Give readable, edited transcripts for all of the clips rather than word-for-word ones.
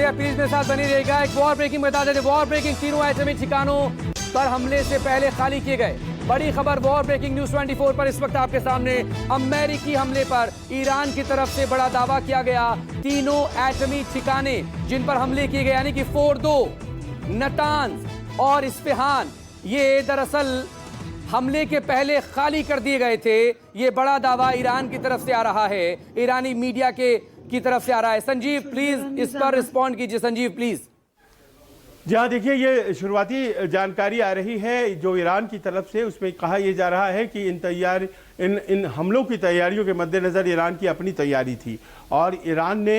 रहिएगा, प्लीज मेरे साथ बनी रहिएगा। एक वॉर ब्रेकिंग बता देते, वॉर ब्रेकिंग, तीनों एटमी ठिकानों पर हमले से पहले खाली किए गए। बड़ी खबर वॉर ब्रेकिंग न्यूज 24 पर इस वक्त आपके सामने। अमेरिकी हमले पर ईरान की तरफ से बड़ा दावा किया गया। तीनों एटमी ठिकाने जिन पर हमले किए गए, यानी कि फोर्दो, नतान्ज और इस्फहान, ये दरअसल हमले के पहले खाली कर दिए गए थे। ये बड़ा दावा ईरान की तरफ से आ रहा है, ईरानी मीडिया की तरफ से आ रहा है। संजीव प्लीज इस पर रिस्पॉन्ड कीजिए। संजीव प्लीज। जी हाँ, देखिए ये शुरुआती जानकारी आ रही है जो ईरान की तरफ से, उसमें कहा यह जा रहा है कि इन हमलों की तैयारियों के मद्देनज़र ईरान की अपनी तैयारी थी और ईरान ने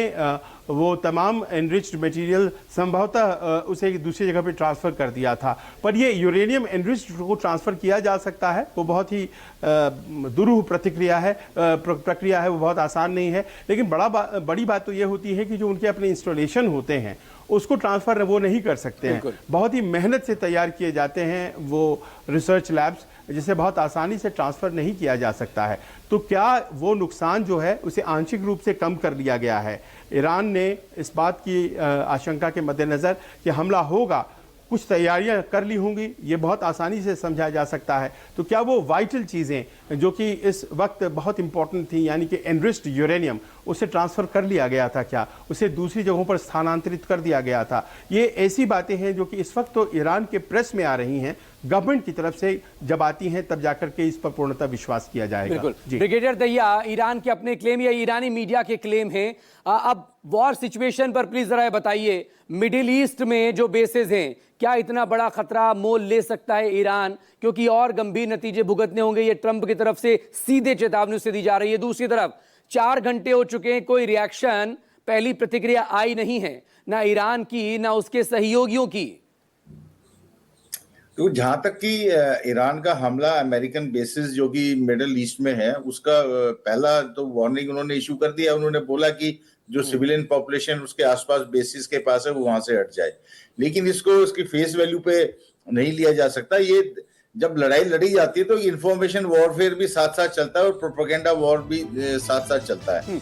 वो तमाम एनरिच्ड मटेरियल संभवतः उसे एक दूसरी जगह पे ट्रांसफ़र कर दिया था। पर ये यूरेनियम एनरिच्ड को ट्रांसफ़र किया जा सकता है, वो बहुत ही दुरूह प्रक्रिया है, वो बहुत आसान नहीं है। लेकिन बड़ी बात तो ये होती है कि जो उनके अपने इंस्टॉलेशन होते हैं उसको ट्रांसफ़र वो नहीं कर सकते हैं। बहुत ही मेहनत से तैयार किए जाते हैं वो रिसर्च लैब्स, जिसे बहुत आसानी से ट्रांसफ़र नहीं किया जा सकता है। तो क्या वो नुकसान जो है उसे आंशिक रूप से कम कर लिया गया है? ईरान ने इस बात की आशंका के मद्देनज़र कि हमला होगा, कुछ तैयारियां कर ली होंगी, ये बहुत आसानी से समझा जा सकता है। तो क्या वो वाइटल चीज़ें जो कि इस वक्त बहुत इंपॉर्टेंट थी, यानी कि एनरिच्ड यूरेनियम, उसे ट्रांसफ़र कर लिया गया था, क्या उसे दूसरी जगहों पर स्थानांतरित कर दिया गया था? ये ऐसी बातें हैं जो कि इस वक्त तो ईरान के प्रेस में आ रही हैं, गवर्नमेंट की तरफ से जब आती हैं तब जाकर के इस पर पूर्णतः विश्वास किया जाएगा। बिल्कुल। ब्रिगेडियर दहिया, ईरान के अपने क्लेम या ईरानी मीडिया के क्लेम हैं। अब वॉर सिचुएशन पर प्लीज जरा बताइए, मिडिल ईस्ट में जो बेसेस हैं, क्या इतना बड़ा खतरा मोल ले सकता है ईरान? क्योंकि और गंभीर नतीजे भुगतने होंगे, ये ट्रंप की तरफ से सीधे चेतावनी उससे दी जा रही है। दूसरी तरफ 4 घंटे हो चुके हैं, कोई रिएक्शन, पहली प्रतिक्रिया आई नहीं है, ना ईरान की ना उसके सहयोगियों की। तो जहां तक कि ईरान का हमला अमेरिकन बेसिस जो कि मिडिल ईस्ट में है, उसका पहला तो वार्निंग उन्होंने इशू कर दिया। उन्होंने बोला कि जो सिविलियन पॉपुलेशन उसके आसपास बेसिस के पास है वो वहां से हट जाए। लेकिन इसको उसकी फेस वैल्यू पे नहीं लिया जा सकता। ये जब लड़ाई लड़ी जाती है तो इंफॉर्मेशन वॉरफेयर भी साथ साथ चलता है और प्रोपेगेंडा वॉर भी साथ साथ चलता है।